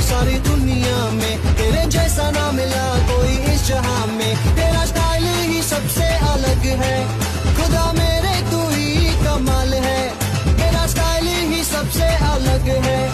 सारी दुनिया में, तेरे जैसा ना मिला कोई इस जहां में। तेरा स्टाइल ही सबसे अलग है, खुदा मेरे तू ही कमाल है। तेरा स्टाइल ही सबसे अलग है।